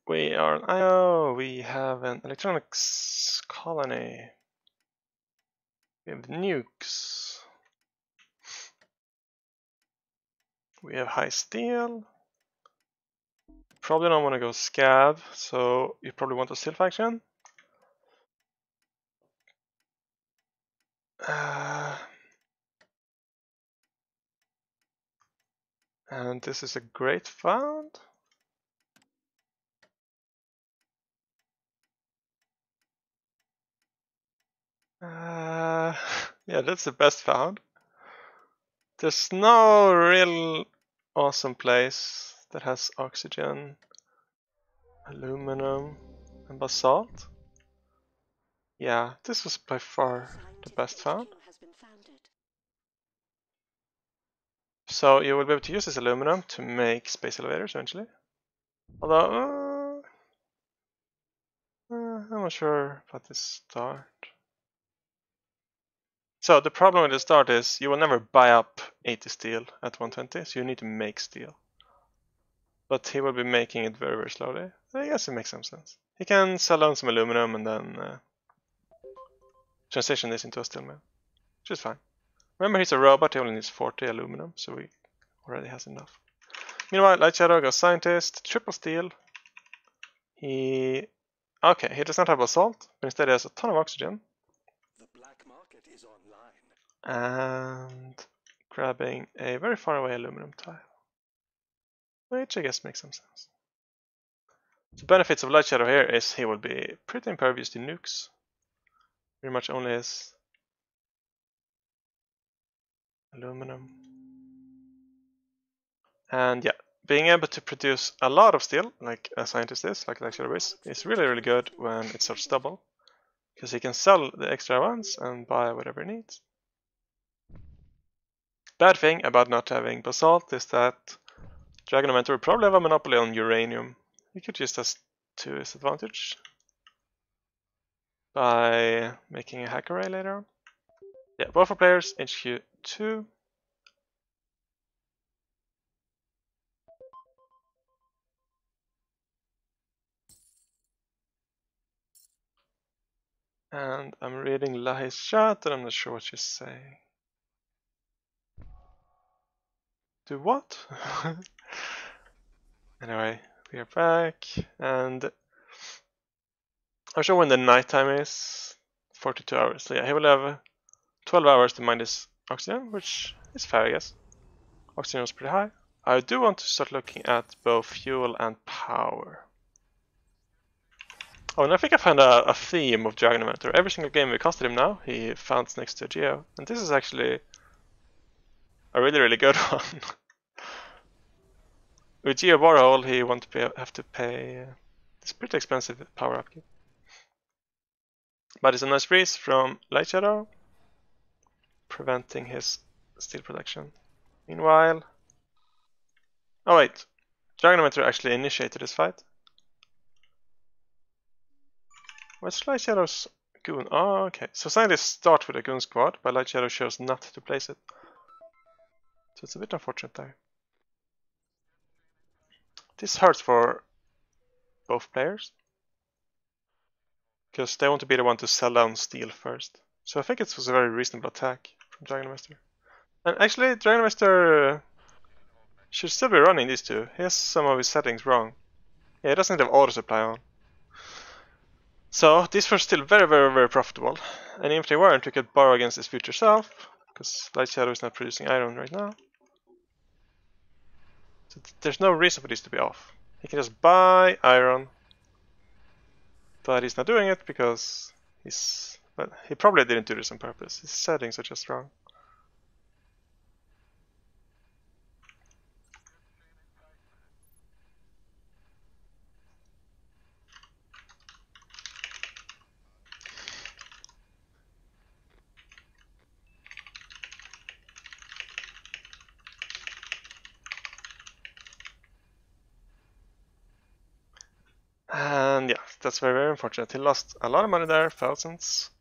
We are an IO. We have an electronics colony. We have nukes. We have high steel. Probably don't want to go scav, so you probably want a steel faction. And this is a great found. Yeah, that's the best found. There's no real awesome place that has oxygen, aluminum, and basalt. Yeah, this was by far the best found. So you will be able to use this aluminum to make space elevators eventually. Although, I'm not sure about this start. So the problem with the start is you will never buy up 80 steel at 120, so you need to make steel. But he will be making it very, very slowly. I guess it makes some sense. He can sell down some aluminum and then transition this into a steel mill, which is fine. Remember, he's a robot, he only needs 40 aluminum, so he already has enough. Meanwhile, Light Shadow goes scientist, triple steel. He does not have basalt, but instead he has a ton of oxygen. The black market is online. And grabbing a very far away aluminum tile, which I guess makes some sense. The benefits of Light Shadow here is he will be pretty impervious to nukes. Pretty much only his aluminum. And yeah, being able to produce a lot of steel, like a scientist is, like Light Shadow is really, really good when it starts to double. Because he can sell the extra ones and buy whatever he needs. Bad thing about not having basalt is that Dragon Inventor will probably have a monopoly on uranium. You could use this to his advantage by making a hack array later on. Yeah, both for players, HQ2. And I'm reading Lahi's chat and I'm not sure what she's saying. Do what? Anyway, we are back and I'm sure when the nighttime is 42 hours. So yeah, he will have 12 hours to mine this oxygen, which is fair, I guess. Oxygen is pretty high. I do want to start looking at both fuel and power. Oh, and I think I found a theme of Dragon Inventor. Every single game we casted him now, he founds next to a Geo. And this is actually a really, really good one. With Geo Borehole, he won't have to pay this pretty expensive power upkeep. But it's a nice breeze from Light Shadow, preventing his steel production. Meanwhile... Oh wait, Dragon Inventor actually initiated this fight. What's Light Shadow's goon? Oh, okay. So scientists start with a goon squad, but Light Shadow chose not to place it. So it's a bit unfortunate there. This hurts for both players, because they want to be the one to sell down steel first. So I think it was a very reasonable attack from Dragon Master. And actually, Dragon Master should still be running these two. He has some of his settings wrong. Yeah, he doesn't have auto supply on. So these were still very, very, very profitable. And even if they weren't, we could borrow against his future self, because Light Shadow is not producing iron right now. So there's no reason for this to be off. He can just buy iron, but he's not doing it because he probably didn't do this on purpose. His settings are just wrong. And yeah, that's very, very unfortunate. He lost a lot of money there, thousands.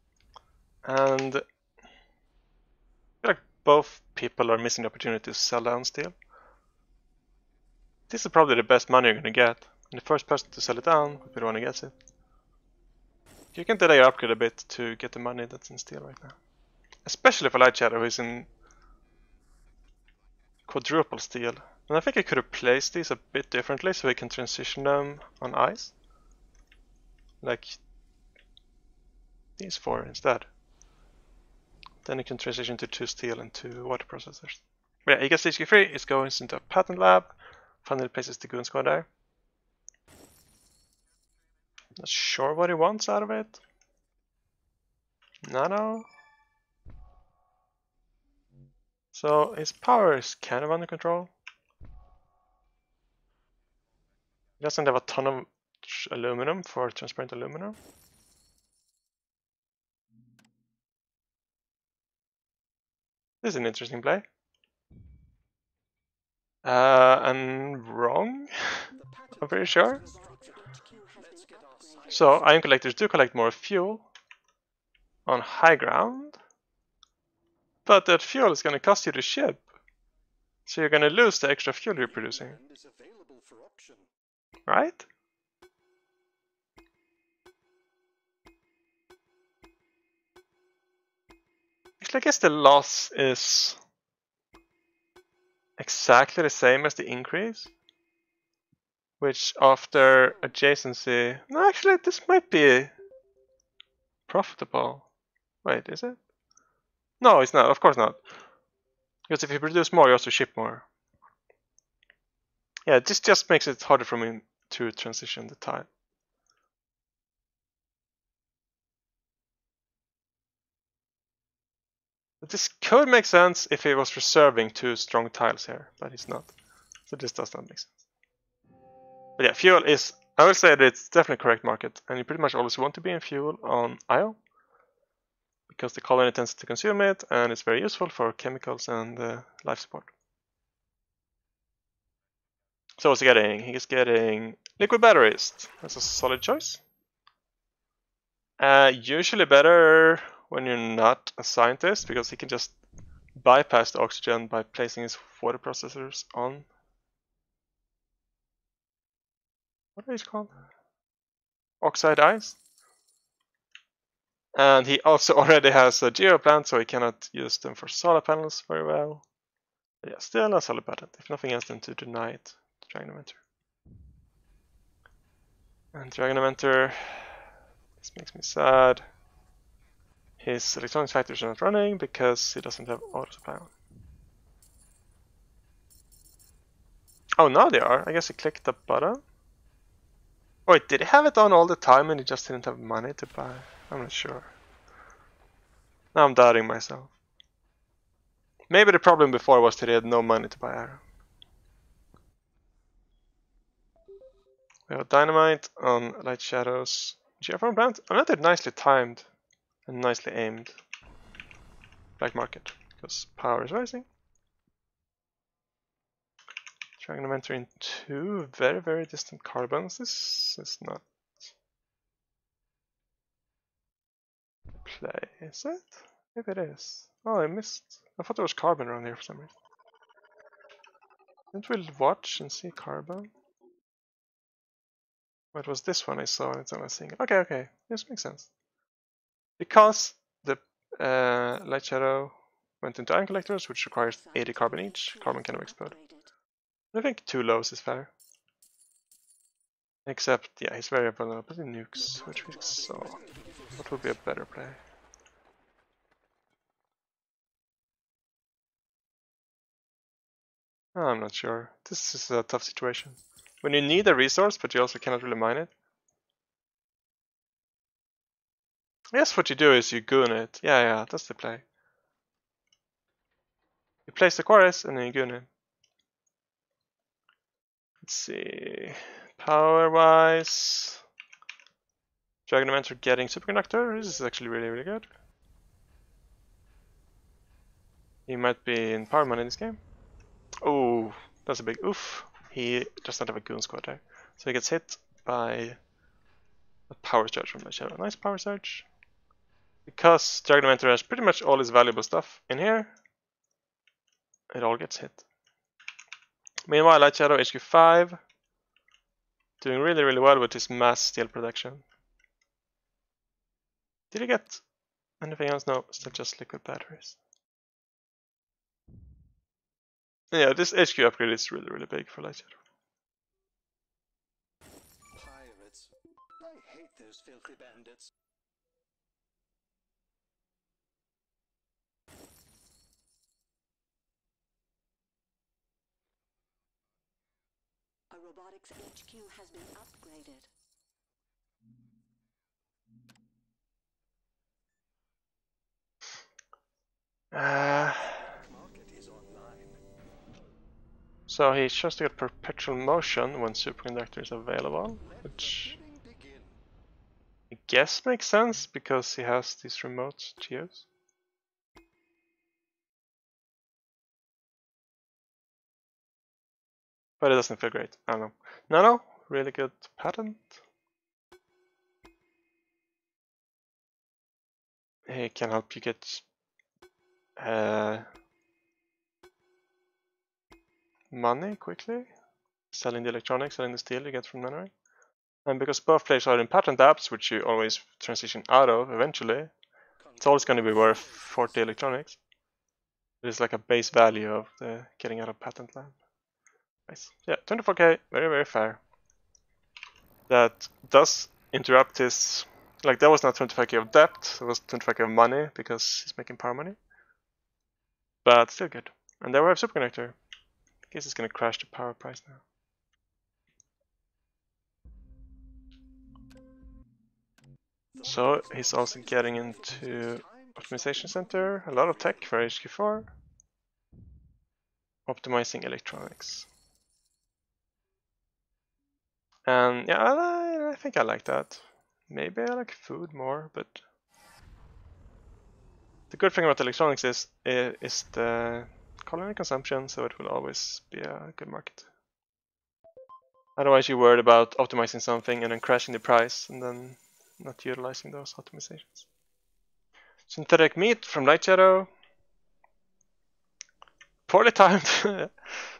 And I feel like both people are missing the opportunity to sell down steel. This is probably the best money you're gonna get. And the first person to sell it down would be the one who gets it. You can delay your upgrade a bit to get the money that's in steel right now. Especially for Light Shadow, who's in quadruple steel. And I think I could have placed these a bit differently so we can transition them on ice. Like these four instead. Then you can transition to 2 steel and 2 water processors. But yeah, he gets HQ3, it goes into a patent lab, finally places the goon squad there. Not sure what he wants out of it. Nano. So his power is kind of under control. He doesn't have a ton of aluminum for transparent aluminum. This is an interesting play. And wrong, I'm pretty sure. So ion collectors do collect more fuel on high ground, but that fuel is going to cost you the ship. So you're going to lose the extra fuel you're producing. Right? Actually, I guess the loss is exactly the same as the increase. Which after adjacency... No, actually, this might be profitable. Wait, is it? No, it's not. Of course not. Because if you produce more, you also ship more. Yeah, this just makes it harder for me to transition the tile. But this could make sense if he was reserving 2 strong tiles here, but he's not. So this does not make sense. But yeah, fuel is, I would say that it's definitely correct market, and you pretty much always want to be in fuel on IO, because the colony tends to consume it, and it's very useful for chemicals and life support. So what's he getting? He's getting liquid batteries. That's a solid choice. Usually better when you're not a scientist, because he can just bypass the oxygen by placing his water processors on. What are these called? Oxide ice. And he also already has a geo plant, so he cannot use them for solar panels very well. But yeah, still a solid patent. If nothing else, then to deny it to Dragon Inventor. And Dragon Inventor, this makes me sad. His electronics factories are not running because he doesn't have auto supply on. Oh, now they are. I guess he clicked the button. Wait, did he have it on all the time and he just didn't have money to buy? I'm not sure. Now I'm doubting myself. Maybe the problem before was that he had no money to buy iron. We have dynamite on Light Shadow's geoform plant. Another nicely timed and nicely aimed black market, because power is rising. Dragon Inventor in 2 very, very distant carbons. This is not play, is it? Maybe it is. Oh, I missed. I thought there was carbon around here for some reason. Didn't we watch and see carbon? What was this one I saw and it's only seeing it? Okay, okay. This makes sense. Because the Light Shadow went into ion collectors, which requires 80 carbon each, carbon kind of explode. I think 2 lows is fair. Except, yeah, he's very vulnerable to nukes, which we saw. What would be a better play? Oh, I'm not sure. This is a tough situation. When you need a resource, but you also cannot really mine it. I guess what you do is you goon it. Yeah, that's the play. You place the quarries and then you goon it. Let's see. Power-wise, Dragon Inventor getting Superconductor. This is actually really, really good. He might be in power money in this game. Oh, that's a big oof. He does not have a goon squad there. So he gets hit by a power surge from the Shadow. Nice power surge. Because Dragon Inventor has pretty much all his valuable stuff in here, it all gets hit. Meanwhile, Light Shadow HQ5. Doing really, really well with his mass steel production. Did he get anything else? No, still just liquid batteries. Yeah, this HQ upgrade is really, really big for Light Shadow. Pirates. I hate those filthy bandits. A robotics HQ has been upgraded. Black market is online. So he chose to get perpetual motion when superconductor is available, Let which the bidding begin. I guess makes sense because he has these remote geos. But it doesn't feel great. I don't know. Nano, really good patent. He can help you get money quickly. Selling the electronics, selling the steel you get from Nano. And because both players are in patent apps, which you always transition out of eventually, it's always going to be worth 40 electronics. It is like a base value of the getting out of patent land. Nice. Yeah, 24k, very, very fair. That does interrupt his... Like, that was not 25k of debt, it was 25k of money, because he's making power money. But still good. And there we have Superconnector. I guess it's gonna crash the power price now. So, he's also getting into Optimization Center, a lot of tech for HQ4. Optimizing electronics. And yeah, I think I like that. Maybe I like food more, but the good thing about electronics is the colony consumption, so it will always be a good market. Otherwise, you're worried about optimizing something and then crashing the price, and then not utilizing those optimizations. Synthetic meat from Light Shadow. Poorly timed,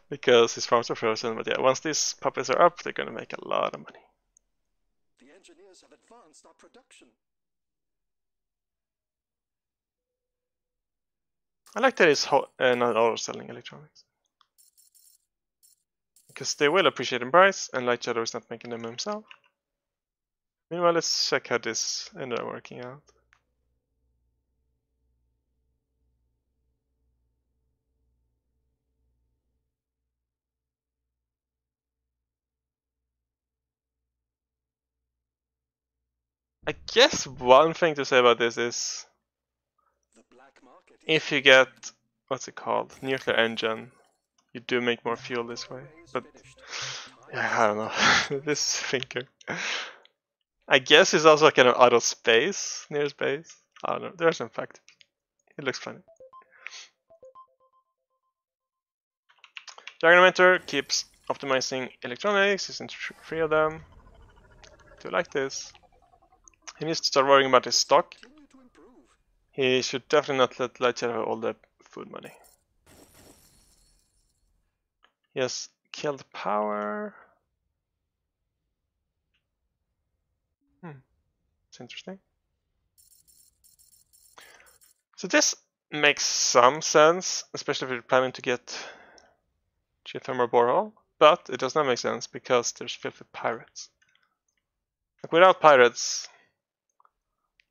because his farms are frozen. But yeah, once these puppies are up, they're gonna make a lot of money. The engineers have advanced our production. I like that he's not always selling electronics. Because they will appreciate in price, and Light Shadow is not making them himself. Meanwhile, let's check how this ended up working out. I guess one thing to say about this is The black market is if you get, what's it called, nuclear engine, you do make more fuel this way. But yeah, I don't know, this thinker. I guess it's also kind of out of space, near space. I don't know, there's in fact. It looks funny. Dragon Mentor keeps optimizing electronics, he's in 3 of them. Do you like this? He needs to start worrying about his stock. continue to improve. He should definitely not let Light Shadow have all the food money. He has killed power. It's interesting. So this makes some sense, especially if you're planning to get geothermal borehole, but it does not make sense because there's filthy pirates. Like without pirates,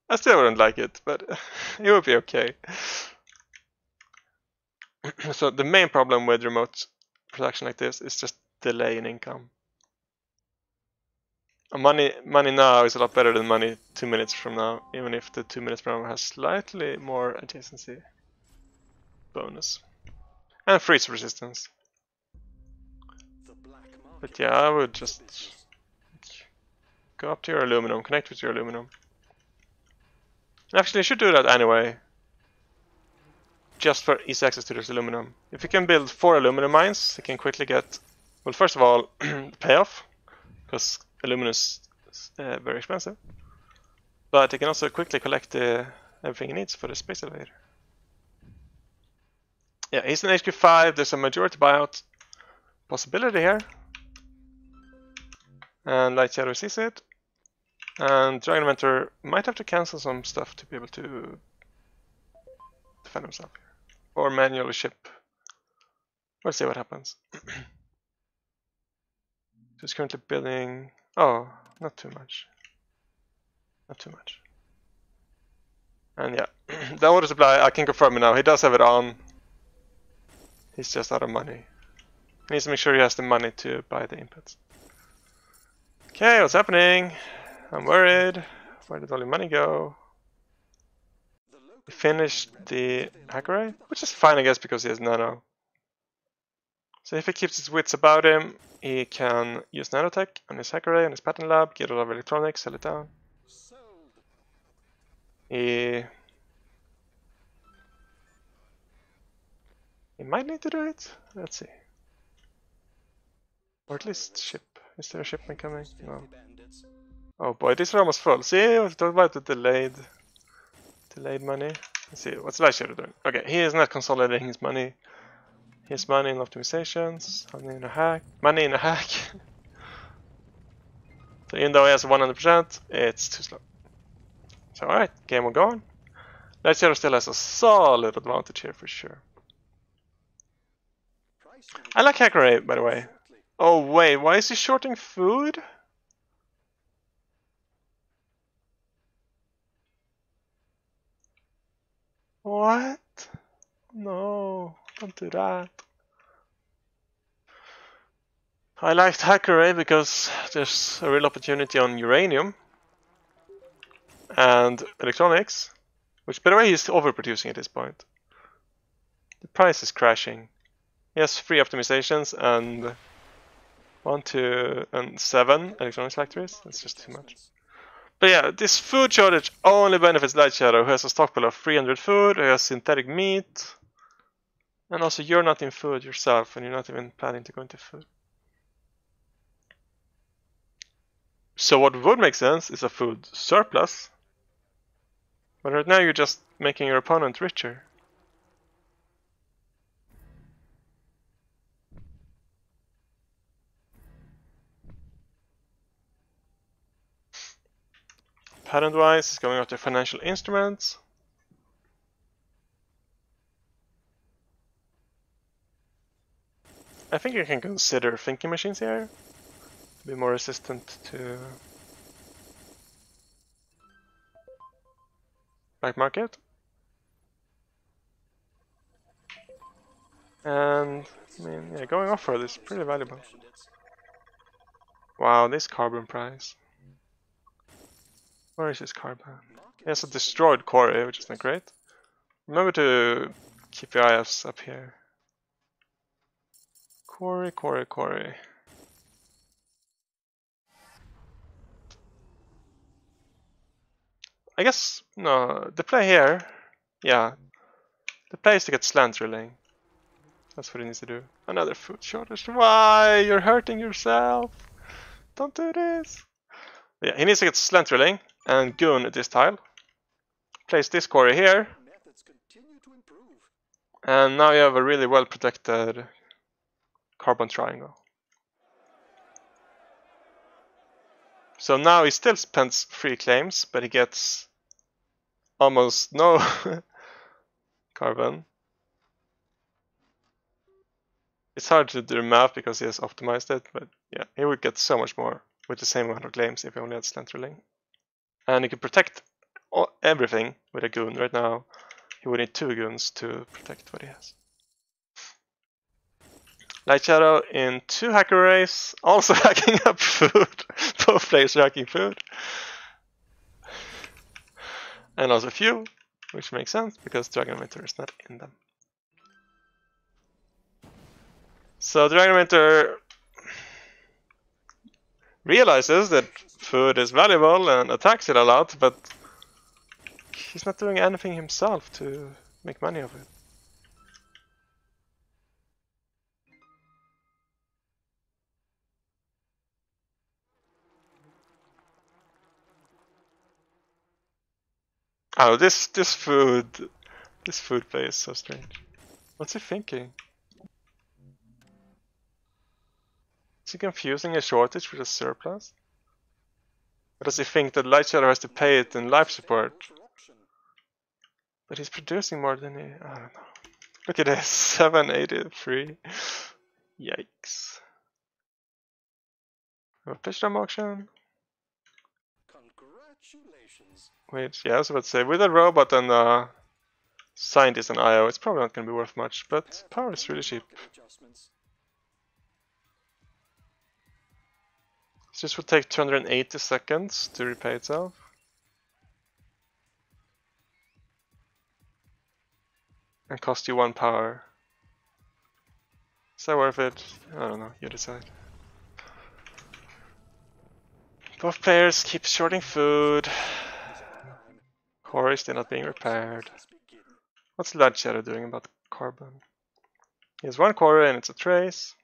I still wouldn't like it, but it would be okay. So the main problem with remote production like this is just delay in income. Money now is a lot better than money 2 minutes from now, even if the 2 minutes from now has slightly more adjacency bonus. And freeze resistance. But yeah, I would just go up to your aluminum, connect with your aluminum. Actually, you should do that anyway. Just for easy access to this aluminum. If you can build 4 aluminum mines, you can quickly get, well, first of all, payoff, because aluminum is very expensive. But you can also quickly collect everything he needs for the space elevator. Yeah, he's in HQ5, there's a majority buyout possibility here. And Light Shadow sees it. And Dragon Inventor might have to cancel some stuff to be able to defend himself here. Or manually ship. We'll see what happens. He's currently building... Oh, not too much. Not too much. And yeah, the order supply, I can confirm it now. He does have it on. He's just out of money. He needs to make sure he has the money to buy the inputs. Okay, what's happening? I'm worried. Where did all the money go? He finished the hacker, which is fine, I guess, because he has nano. So if he keeps his wits about him, he can use nanotech on his hacker and his patent lab, get a lot of electronics, sell it down. He might need to do it. Let's see. Or at least ship. Is there a shipment coming? No. Oh boy, these are almost full. See, I was talking about the delayed money. Let's see, what's Light Shadow doing? Okay, he is not consolidating his money. His money in optimizations, money in a hack. Money in a hack. So even though he has 100%, it's too slow. So alright, game will go on. Light Shadow still has a solid advantage here for sure. I like Hacker, by the way. Oh wait, why is he shorting food? What? No, don't do that. I liked Hacker because there's a real opportunity on uranium and electronics, which by the way he's overproducing at this point. The price is crashing. He has 3 optimizations and 1, 2, and 7 electronics factories. That's just too much. But yeah, this food shortage only benefits Light Shadow, who has a stockpile of 300 food, who has synthetic meat, and also you're not in food yourself, and you're not even planning to go into food. So what would make sense is a food surplus, but right now you're just making your opponent richer. Patent-wise, it's going after financial instruments. I think you can consider thinking machines here. Be more resistant to black market. And I mean, yeah, going off-road is pretty valuable. Wow, this carbon price. Where is his carbon? He has a destroyed quarry, which is not great. Remember to keep your eyes up here. Quarry, quarry, quarry. I guess, no, the play here, yeah. The play is to get slant drilling. That's what he needs to do. Another food shortage. Why? You're hurting yourself. Don't do this. Yeah, he needs to get slant drilling and goon this tile. Place this quarry here. And now you have a really well protected carbon triangle. So now he still spends 3 claims, but he gets almost no carbon. It's hard to do math because he has optimized it, but yeah, he would get so much more with the same amount of claims if he only had slant drilling. And he could protect everything with a goon. Right now, he would need 2 goons to protect what he has. Light Shadow in 2 hacker race, also hacking up food. Both players are hacking food. And also few, which makes sense because Dragon Winter is not in them. So Dragon Winter realizes that food is valuable and attacks it a lot, but he's not doing anything himself to make money of it. Oh, this food play is so strange. What's he thinking? Is he confusing a shortage with a surplus? Or does he think that Light Shadow has to pay it in life support? But he's producing more than he... I don't know. Look at this, 783. Yikes. A pitch drum auction? Congratulations. Wait, yeah, I was about to say, with a robot and a scientist and IO, it's probably not going to be worth much, but power is really cheap. This would take 280 seconds to repay itself. And cost you 1 power. Is that worth it? I don't know, you decide. Both players keep shorting food. Core is still not being repaired. What's Light Shadow doing about the carbon? He has 1 core and it's a trace.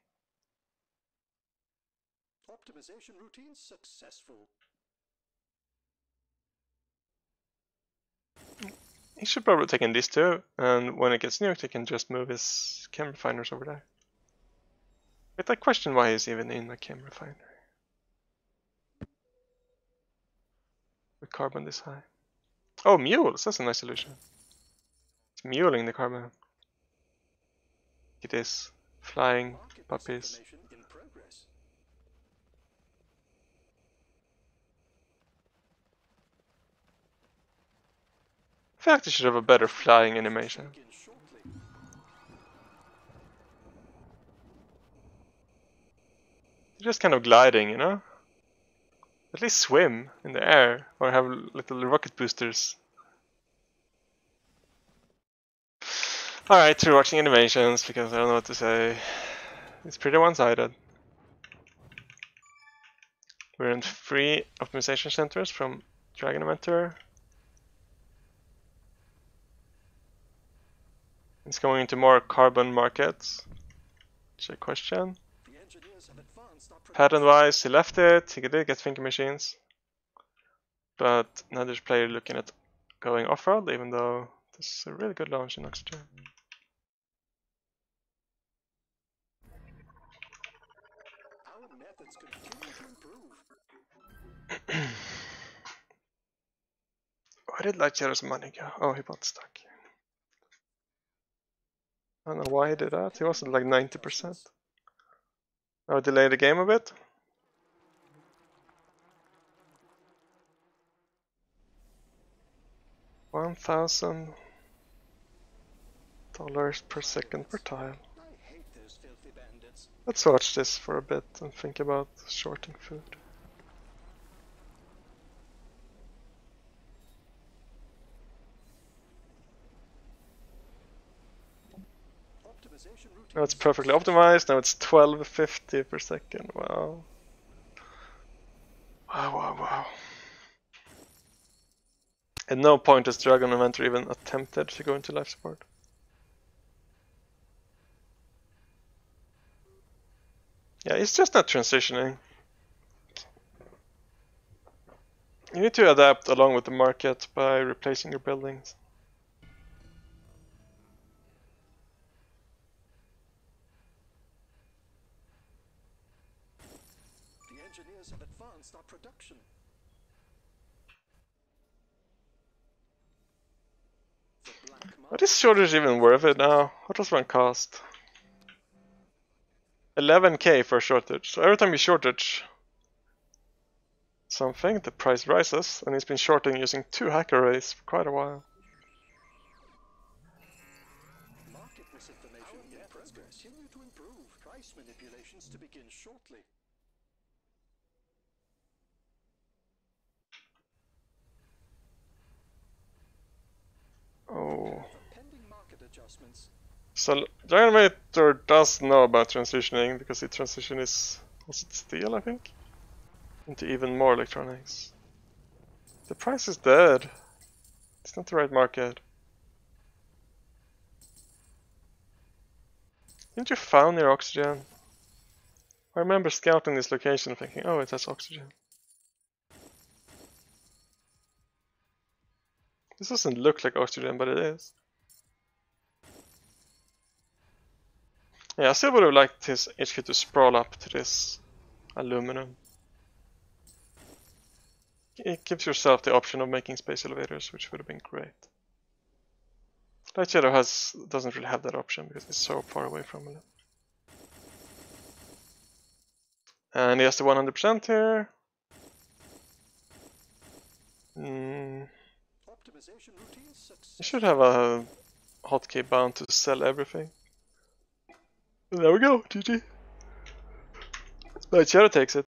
Optimization routine successful. He should probably take in these two, and when it gets nuked, he can just move his chem refiners over there. But I question why he's even in a chem refinery with carbon this high. Oh, mules! That's a nice solution. It's muling the carbon. It is flying puppies. I feel like they should have a better flying animation. They're just kind of gliding, you know? At least swim in the air or have little rocket boosters. Alright, we're watching animations because I don't know what to say. It's pretty one-sided. We're in 3 optimization centers from Dragon Inventor. It's going into more carbon markets. Check question. Pattern-wise, he left it. He did get thinking machines. But now there's a player looking at going off-road, even though this is a really good launch in oxygen. Our methods continue to improve. Where did Light Shadow's money go? Oh, he bought stock. I don't know why he did that. He was at like 90%. I'll delay the game a bit. $1,000 per second per tile. Let's watch this for a bit and think about shorting food. Now it's perfectly optimized, now it's 1250 per second, wow. Wow. At no point has Dragon Inventor even attempted to go into life support. Yeah, it's just not transitioning. You need to adapt along with the market by replacing your buildings. The engineers have advanced our production. Are this shortage even worth it now? What does one cost? 11k for a shortage. So every time you shortage something, the price rises, and it's been shorting using 2 hack arrays for quite a while. Market misinformation in progress. Continue to improve. Price manipulations to begin shortly. Oh. Pending market adjustments. So Dragon Inventor does know about transitioning because the transition is, was it steel, I think? Into even more electronics. The price is dead. It's not the right market. Didn't you found near oxygen? I remember scouting this location and thinking, oh, it has oxygen. This doesn't look like oxygen, but it is. Yeah, I still would have liked his HQ to sprawl up to this aluminum. it gives yourself the option of making space elevators, which would have been great. Light Shadow doesn't really have that option because it's so far away from it. And he has the 100% here. Optimization routine success. You should have a hotkey bound to sell everything. There we go, GG. Light Shadow takes it.